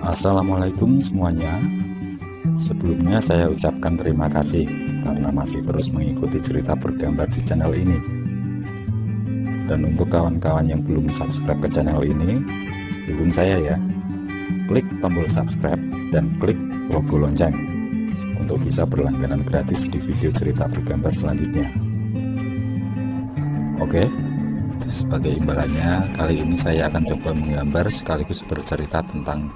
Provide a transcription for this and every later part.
Assalamualaikum semuanya. Sebelumnya saya ucapkan terima kasih karena masih terus mengikuti cerita bergambar di channel ini. Dan untuk kawan-kawan yang belum subscribe ke channel ini, dukung saya ya. Klik tombol subscribe dan klik logo lonceng untuk bisa berlangganan gratis di video cerita bergambar selanjutnya. Oke, sebagai imbalannya kali ini saya akan coba menggambar sekaligus bercerita tentang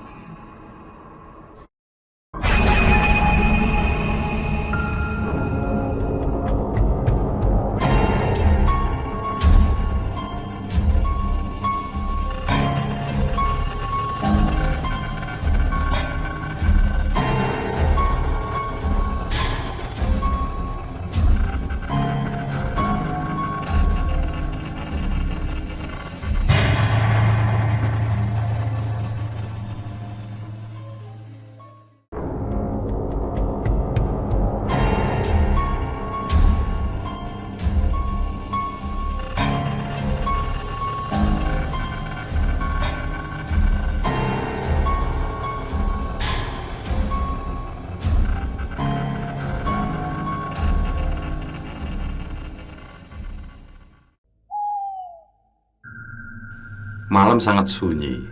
Malam sangat sunyi.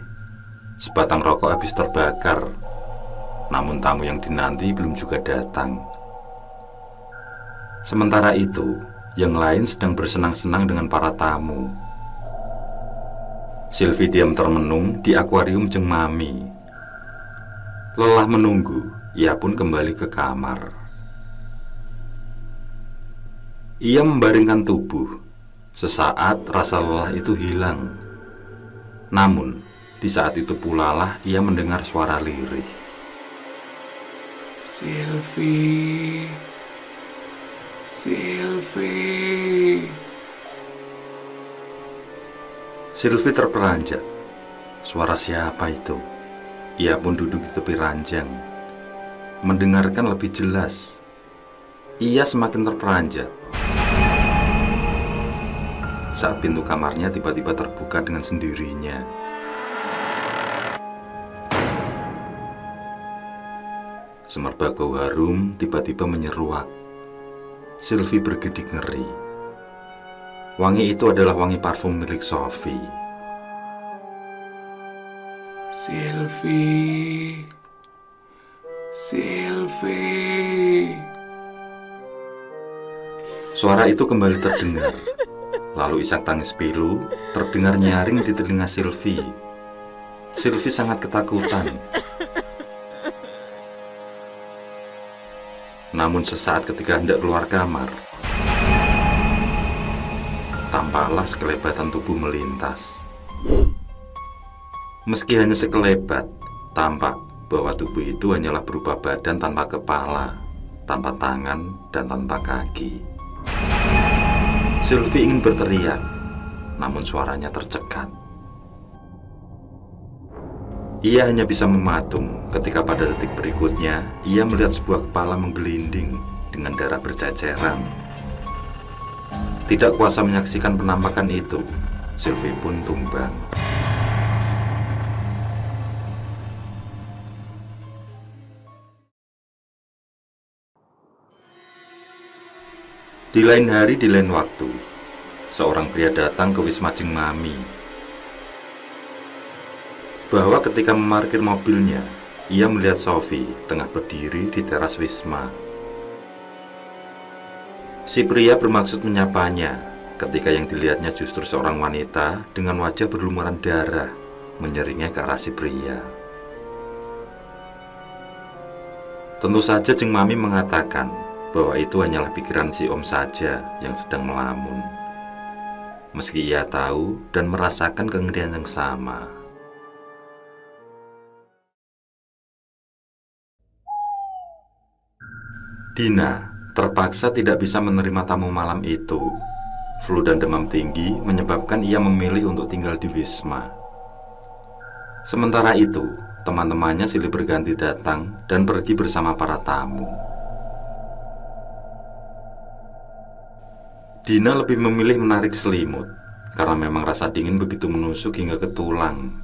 Sebatang rokok habis terbakar. Namun tamu yang dinanti belum juga datang. Sementara itu, yang lain sedang bersenang-senang dengan para tamu. Sylvie diam termenung di akuarium Jeng Mami. Lelah menunggu, ia pun kembali ke kamar. Ia membaringkan tubuh. Sesaat rasa lelah itu hilang. Namun, di saat itu pula lah ia mendengar suara lirih. Sylvie, Sylvie. Sylvie terperanjat. Suara siapa itu? Ia pun duduk di tepi ranjang, mendengarkan lebih jelas. Ia semakin terperanjat saat pintu kamarnya tiba-tiba terbuka dengan sendirinya. Semerbak bau harum tiba-tiba menyeruak. Sylvie bergedik ngeri. Wangi itu adalah wangi parfum milik Sophie. Sylvie, Sylvie. Suara itu kembali terdengar. Lalu isak tangis pilu terdengar nyaring di telinga Sylvie. Sylvie sangat ketakutan. Namun sesaat ketika hendak keluar kamar, tampaklah sekelebatan tubuh melintas. Meski hanya sekelebat, tampak bahwa tubuh itu hanyalah berupa badan tanpa kepala, tanpa tangan, dan tanpa kaki. Sylvie ingin berteriak, namun suaranya tercekat. Ia hanya bisa mematung ketika pada detik berikutnya ia melihat sebuah kepala menggelinding dengan darah berceceran. Tidak kuasa menyaksikan penampakan itu, Sylvie pun tumbang. Di lain hari, di lain waktu, seorang pria datang ke Wisma Jeng Mami. Bahwa ketika memarkir mobilnya, ia melihat Sophie tengah berdiri di teras Wisma. Si pria bermaksud menyapanya, ketika yang dilihatnya justru seorang wanita dengan wajah berlumuran darah, menyeringnya ke arah si pria. Tentu saja Jeng Mami mengatakan bahwa itu hanyalah pikiran si Om saja yang sedang melamun. Meski ia tahu dan merasakan kengerian yang sama. Dina terpaksa tidak bisa menerima tamu malam itu. Flu dan demam tinggi menyebabkan ia memilih untuk tinggal di Wisma. Sementara itu, teman-temannya silih berganti datang dan pergi bersama para tamu. Dina lebih memilih menarik selimut karena memang rasa dingin begitu menusuk hingga ke tulang.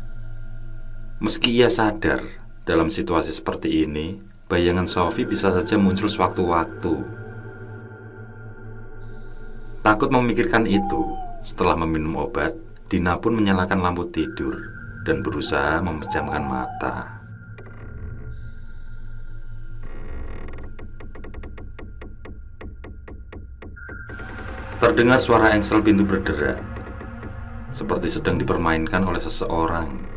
Meski ia sadar Dalam situasi seperti ini, bayangan Sofi bisa saja muncul sewaktu-waktu. Takut memikirkan itu, setelah meminum obat, Dina pun menyalakan lampu tidur dan berusaha memejamkan mata. Terdengar suara engsel pintu berderak, seperti sedang dipermainkan oleh seseorang.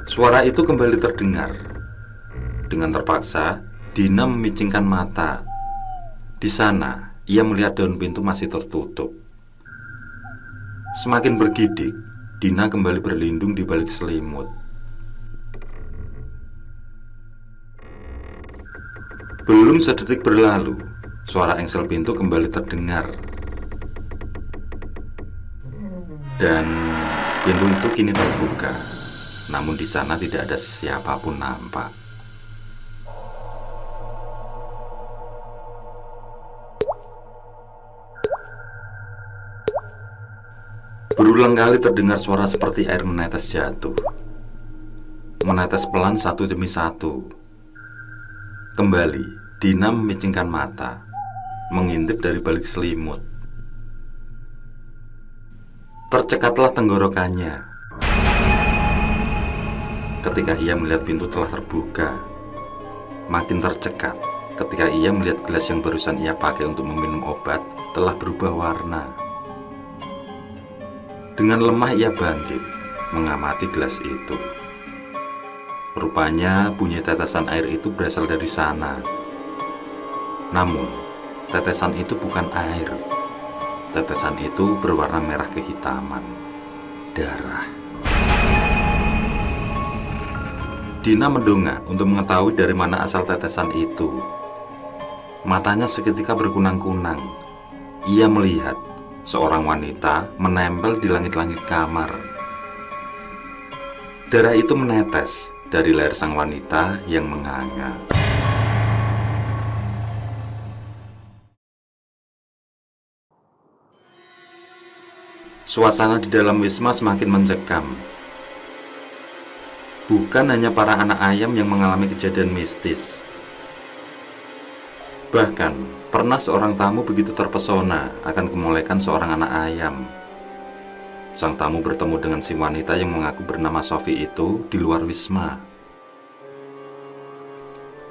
Suara itu kembali terdengar. Dengan terpaksa, Dina memicingkan mata. Di sana, ia melihat daun pintu masih tertutup. Semakin bergidik, Dina kembali berlindung di balik selimut. Belum sedetik berlalu, suara engsel pintu kembali terdengar. Dan pintu itu kini terbuka. Namun di sana tidak ada siapapun nampak. Berulang kali terdengar suara seperti air menetes jatuh. Menetes pelan satu demi satu. Kembali, Dina memicingkan mata, mengintip dari balik selimut. Tercekatlah tenggorokannya ketika ia melihat pintu telah terbuka. Makin tercekat ketika ia melihat gelas yang barusan ia pakai untuk meminum obat telah berubah warna. Dengan lemah ia bangkit, mengamati gelas itu. Rupanya bunyi tetesan air itu berasal dari sana. Namun, tetesan itu bukan air. Tetesan itu berwarna merah kehitaman. Darah. Dina mendongak untuk mengetahui dari mana asal tetesan itu. Matanya seketika berkunang-kunang. Ia melihat seorang wanita menempel di langit-langit kamar. Darah itu menetes dari leher sang wanita yang menganga. Suasana di dalam wisma semakin mencekam. Bukan hanya para anak ayam yang mengalami kejadian mistis. Bahkan, pernah seorang tamu begitu terpesona akan kemolekan seorang anak ayam. Sang tamu bertemu dengan si wanita yang mengaku bernama Sofi itu di luar wisma.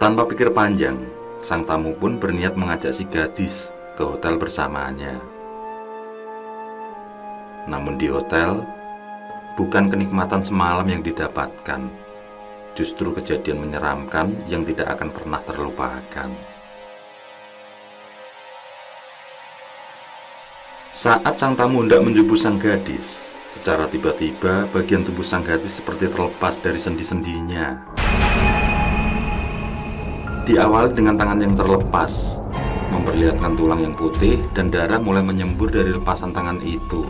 Tanpa pikir panjang, sang tamu pun berniat mengajak si gadis ke hotel bersamanya. Namun di hotel, bukan kenikmatan semalam yang didapatkan, justru kejadian menyeramkan yang tidak akan pernah terlupakan. Saat sang tamu hendak menjemput sang gadis, secara tiba-tiba bagian tubuh sang gadis seperti terlepas dari sendi-sendinya. Diawali dengan tangan yang terlepas, memperlihatkan tulang yang putih dan darah mulai menyembur dari lepasan tangan itu.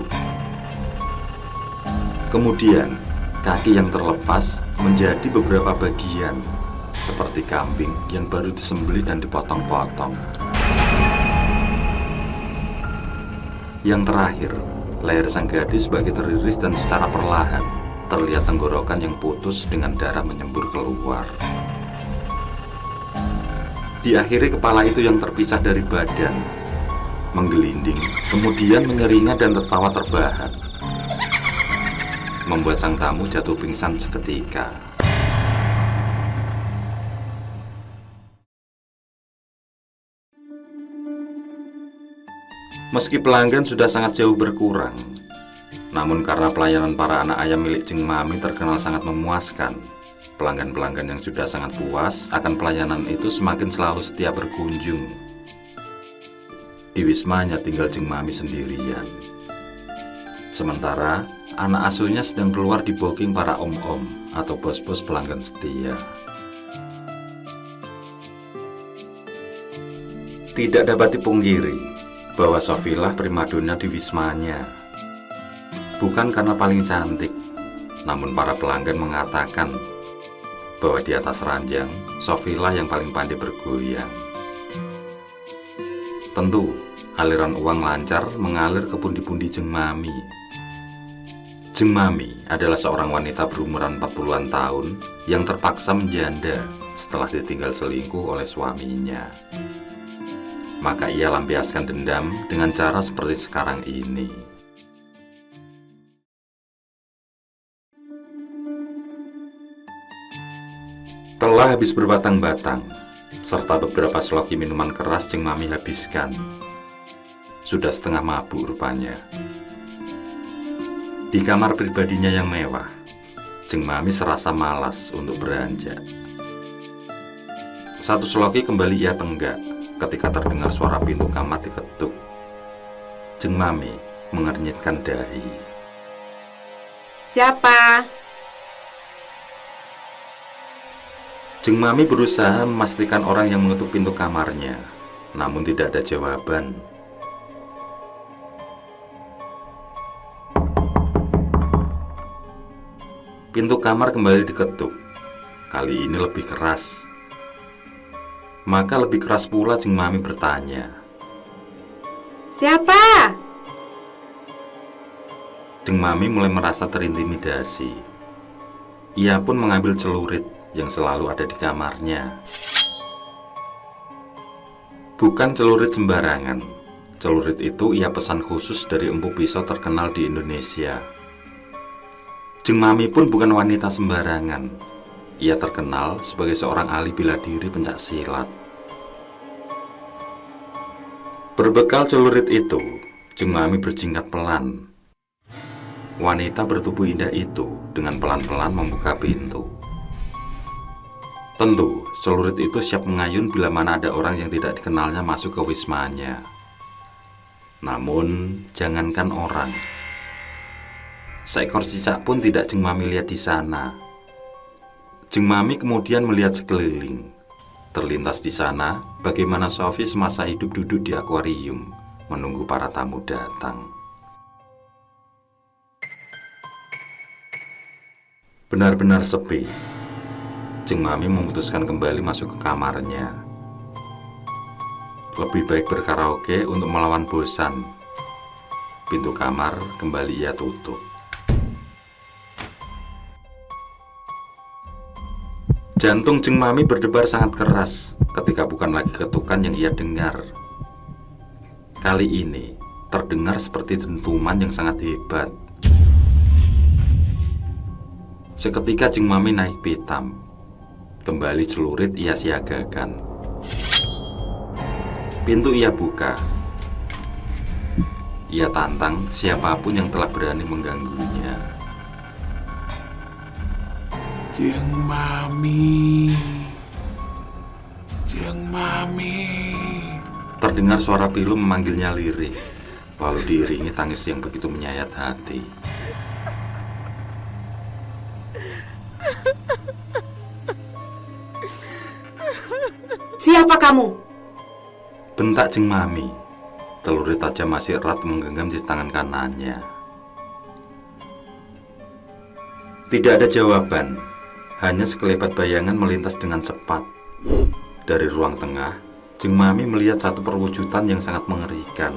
Kemudian, kaki yang terlepas menjadi beberapa bagian, seperti kambing yang baru disembelih dan dipotong-potong. Yang terakhir, leher sang gadis bagi teriris dan secara perlahan terlihat tenggorokan yang putus dengan darah menyembur keluar. Diakhiri kepala itu yang terpisah dari badan, menggelinding, kemudian menyeringat dan tertawa terbahak, membuat sang tamu jatuh pingsan seketika. Meski pelanggan sudah sangat jauh berkurang, namun karena pelayanan para anak ayam milik Jeng Mami terkenal sangat memuaskan, pelanggan-pelanggan yang sudah sangat puas akan pelayanan itu semakin selalu setia berkunjung. Di wisma hanya tinggal Jeng Mami sendirian. Sementara anak asuhnya sedang keluar di booking para om-om atau bos-bos pelanggan setia. Tidak dapat dipungkiri bahwa Sofilah primadona di wismanya. Bukan karena paling cantik, namun para pelanggan mengatakan bahwa di atas ranjang, Sofilah yang paling pandai bergoyang. Tentu, aliran uang lancar mengalir ke pundi-pundi Jeng Mami. Jeng Mami adalah seorang wanita berumuran 40-an tahun yang terpaksa menjanda setelah ditinggal selingkuh oleh suaminya. Maka ia lampiaskan dendam dengan cara seperti sekarang ini. Telah habis berbatang-batang, serta beberapa seloki minuman keras Jeng Mami habiskan. Sudah setengah mabuk rupanya. Di kamar pribadinya yang mewah, Jeng Mami serasa malas untuk beranjak. Satu seloki kembali ia tenggak ketika terdengar suara pintu kamar diketuk. Jeng Mami mengernyitkan dahi. Siapa? Jeng Mami berusaha memastikan orang yang mengetuk pintu kamarnya, namun tidak ada jawaban. Pintu kamar kembali diketuk. Kali ini lebih keras. Maka lebih keras pula Jeng Mami bertanya. Siapa? Jeng Mami mulai merasa terintimidasi. Ia pun mengambil celurit yang selalu ada di kamarnya. Bukan celurit sembarangan. Celurit itu ia pesan khusus dari empu pisau terkenal di Indonesia. Jeng Mami pun bukan wanita sembarangan. Ia terkenal sebagai seorang ahli bela diri pencak silat. Berbekal celurit itu, Jeng Mami berjingkat pelan. Wanita bertubuh indah itu dengan pelan-pelan membuka pintu. Tentu, celurit itu siap mengayun bila mana ada orang yang tidak dikenalnya masuk ke wismanya. Namun, jangankan orang, seekor cicak pun tidak Jeng Mami lihat di sana. Jeng Mami kemudian melihat sekeliling. Terlintas di sana bagaimana Sophie semasa hidup duduk di akuarium menunggu para tamu datang. Benar-benar sepi. Jeng Mami memutuskan kembali masuk ke kamarnya. Lebih baik berkaraoke untuk melawan bosan. Pintu kamar kembali ia tutup. Jantung Jeng Mami berdebar sangat keras ketika bukan lagi ketukan yang ia dengar. Kali ini terdengar seperti dentuman yang sangat hebat. Seketika Jeng Mami naik pitam. Kembali celurit ia siagakan. Pintu ia buka. Ia tantang siapapun yang telah berani mengganggunya. Jeng Mami. Jeng Mami. Terdengar suara pilu memanggilnya lirih, lalu diiringi tangis yang begitu menyayat hati. Siapa kamu? Bentak Jeng Mami. Celurit tajam masih erat menggenggam di tangan kanannya. Tidak ada jawaban. Hanya sekelebat bayangan melintas dengan cepat. Dari ruang tengah, Jeng Mami melihat satu perwujudan yang sangat mengerikan.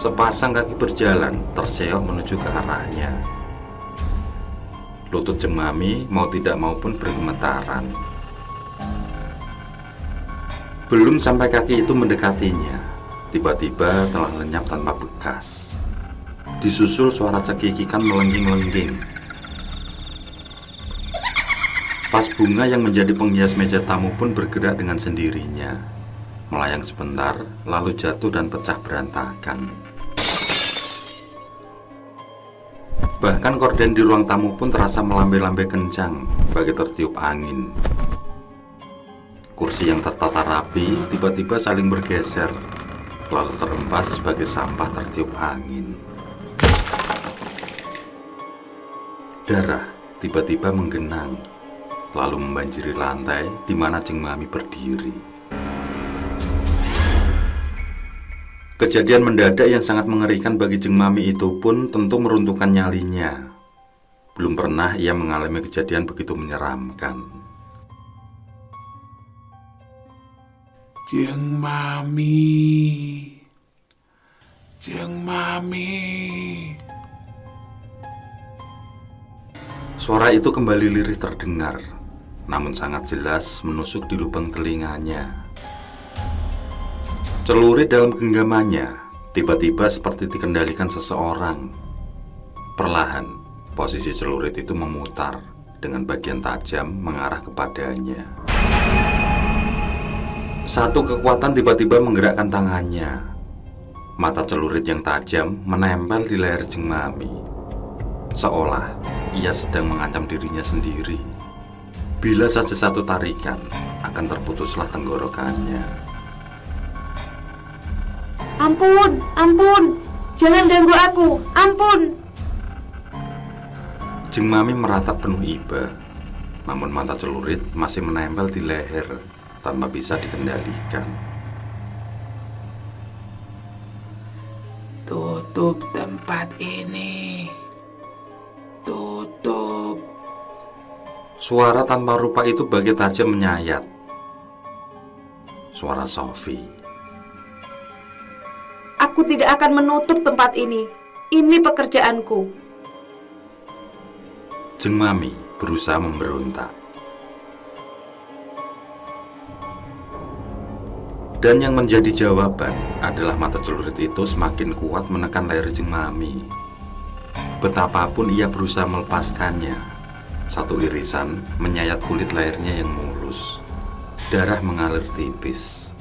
Sepasang kaki berjalan terseok menuju ke arahnya. Lutut Jeng Mami mau tidak mau pun bergemetaran. Belum sampai kaki itu mendekatinya, tiba-tiba telah lenyap tanpa bekas. Disusul suara cekikikan melengging-lengging. Vas bunga yang menjadi penghias meja tamu pun bergerak dengan sendirinya, melayang sebentar, lalu jatuh dan pecah berantakan. Bahkan korden di ruang tamu pun terasa melambai-lambai kencang, bagai tertiup angin. Kursi yang tertata rapi tiba-tiba saling bergeser, lalu terhempas sebagai sampah tertiup angin. Darah tiba-tiba menggenang, lalu membanjiri lantai di mana Jeng Mami berdiri. Kejadian mendadak yang sangat mengerikan bagi Jeng Mami itu pun tentu meruntuhkan nyalinya. Belum pernah ia mengalami kejadian begitu menyeramkan. Jeng Mami. Jeng Mami. Suara itu kembali lirih terdengar, namun sangat jelas menusuk di lubang telinganya. Celurit dalam genggamannya tiba-tiba seperti dikendalikan seseorang. Perlahan, posisi celurit itu memutar dengan bagian tajam mengarah kepadanya. Satu kekuatan tiba-tiba menggerakkan tangannya. Mata celurit yang tajam menempel di leher Jeng Mami, seolah ia sedang mengancam dirinya sendiri. Bila saja satu tarikan, akan terputuslah tenggorokannya. Ampun, ampun, jangan ganggu aku, ampun. Jeng Mami meratap penuh iba, namun mata celurit masih menempel di leher tanpa bisa dikendalikan. Tutup tempat ini. Tutup. Suara tanpa rupa itu bagai tajam menyayat. Suara Sophie. Aku tidak akan menutup tempat ini. Ini pekerjaanku. Jeng Mami berusaha memberontak. Dan yang menjadi jawaban adalah mata celurit itu semakin kuat menekan leher Jeng Mami. Betapapun ia berusaha melepaskannya, satu irisan menyayat kulit lehernya yang mulus. Darah mengalir tipis.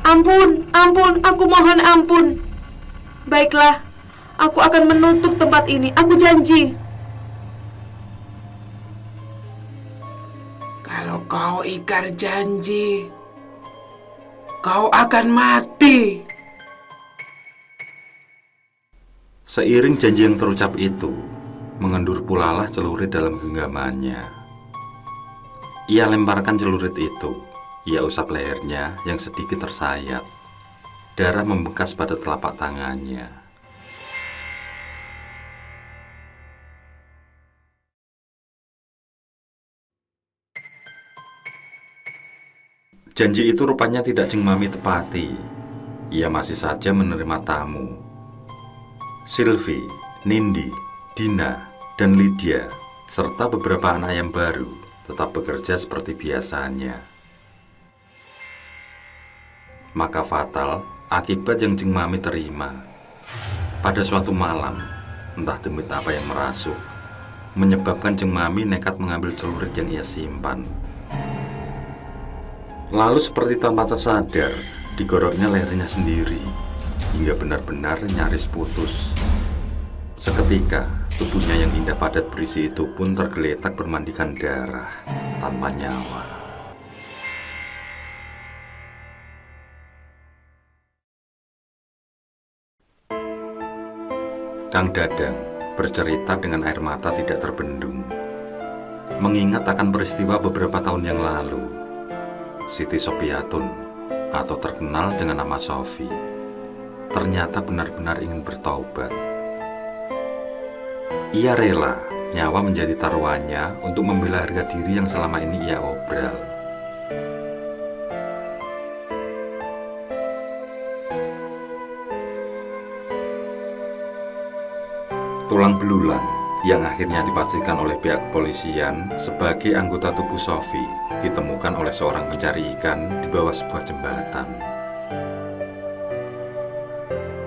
Ampun, ampun, aku mohon ampun. Baiklah, aku akan menutup tempat ini, aku janji. Kalau kau ingkar janji, kau akan mati. Seiring janji yang terucap itu, mengendur pulalah celurit dalam genggamannya. Ia lemparkan celurit itu. Ia usap lehernya yang sedikit tersayat. Darah membekas pada telapak tangannya. Janji itu rupanya tidak Jeng Mami tepati. Ia masih saja menerima tamu. Sylvie, Nindi, Dina, dan Lydia, serta beberapa anak yang baru tetap bekerja seperti biasanya. Maka fatal akibat yang Jeng Mami terima. Pada suatu malam, entah demi apa yang merasuk, menyebabkan Jeng Mami nekat mengambil celurit yang ia simpan. Lalu seperti tanpa tersadar, digoroknya lehernya sendiri, hingga benar-benar nyaris putus. Seketika, tubuhnya yang indah padat berisi itu pun tergeletak bermandikan darah, tanpa nyawa. Kang Dadang bercerita dengan air mata tidak terbendung, mengingat akan peristiwa beberapa tahun yang lalu. Siti Sopiatun, atau terkenal dengan nama Sophie, ternyata benar-benar ingin bertaubat. Ia rela nyawa menjadi taruhannya untuk membela harga diri yang selama ini ia obral. Tulang belulang yang akhirnya dipastikan oleh pihak kepolisian sebagai anggota tubuh Sophie ditemukan oleh seorang pencari ikan di bawah sebuah jembatan.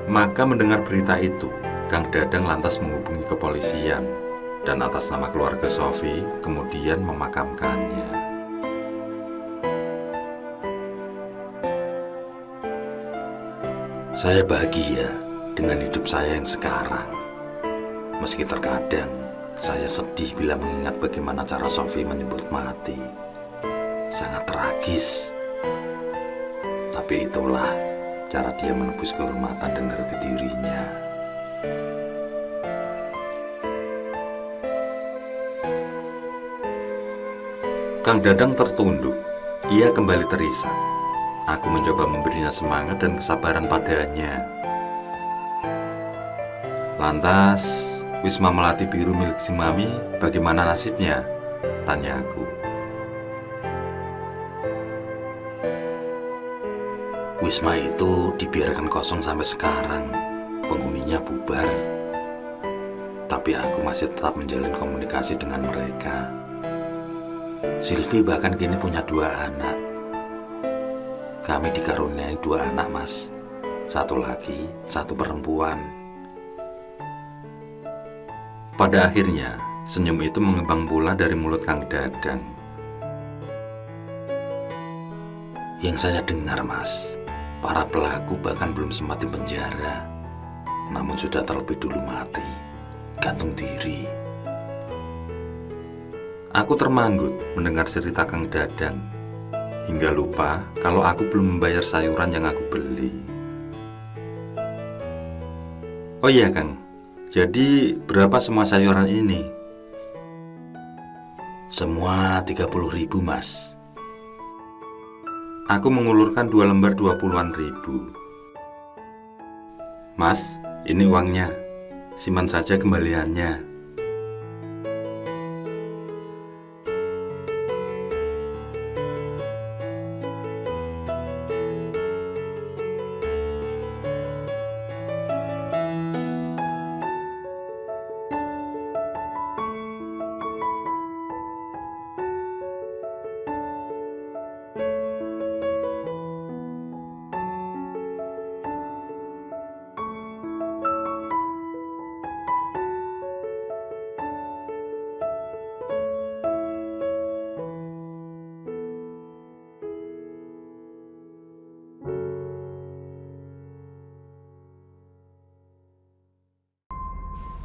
Maka mendengar berita itu, Kang Dadang lantas menghubungi kepolisian dan atas nama keluarga Sophie kemudian memakamkannya. Saya bahagia dengan hidup saya yang sekarang. Meski terkadang saya sedih bila mengingat bagaimana cara Sophie menyebut mati. Sangat tragis. Tapi itulah cara dia menebus kehormatan dan harga dirinya. Kang Dadang tertunduk. Ia kembali terisak. Aku mencoba memberinya semangat dan kesabaran padanya. Lantas, Wisma Melati Biru milik Jeng Mami bagaimana nasibnya? Tanya aku. Wisma itu dibiarkan kosong sampai sekarang. Penghuninya bubar. Tapi aku masih tetap menjalin komunikasi dengan mereka. Silvi bahkan kini punya 2 anak. Kami dikaruniai 2 anak, Mas. 1 laki, 1 perempuan. Pada akhirnya, senyum itu mengembang pula dari mulut Kang Dadang. Yang saya dengar, Mas, para pelaku bahkan belum sempat di penjara, namun sudah terlebih dulu mati, gantung diri. Aku termanggut mendengar cerita Kang Dadang, hingga lupa kalau aku belum membayar sayuran yang aku beli. Oh iya, Kang, jadi berapa semua sayuran ini? Semua 30.000, Mas. Aku mengulurkan 2 lembar 20-an ribu. Mas, ini uangnya. Simpan saja kembaliannya.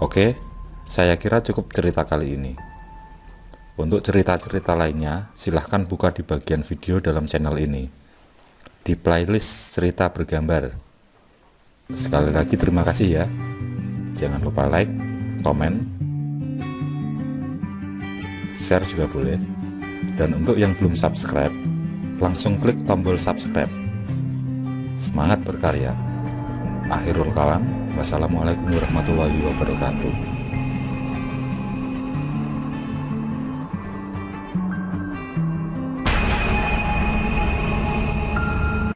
Oke, saya kira cukup cerita kali ini. Untuk cerita-cerita lainnya, silahkan buka di bagian video dalam channel ini, di playlist cerita bergambar. Sekali lagi terima kasih ya. Jangan lupa like, komen, share juga boleh. Dan untuk yang belum subscribe, langsung klik tombol subscribe. Semangat berkarya. Akhirul kalam, wassalamualaikum warahmatullahi wabarakatuh.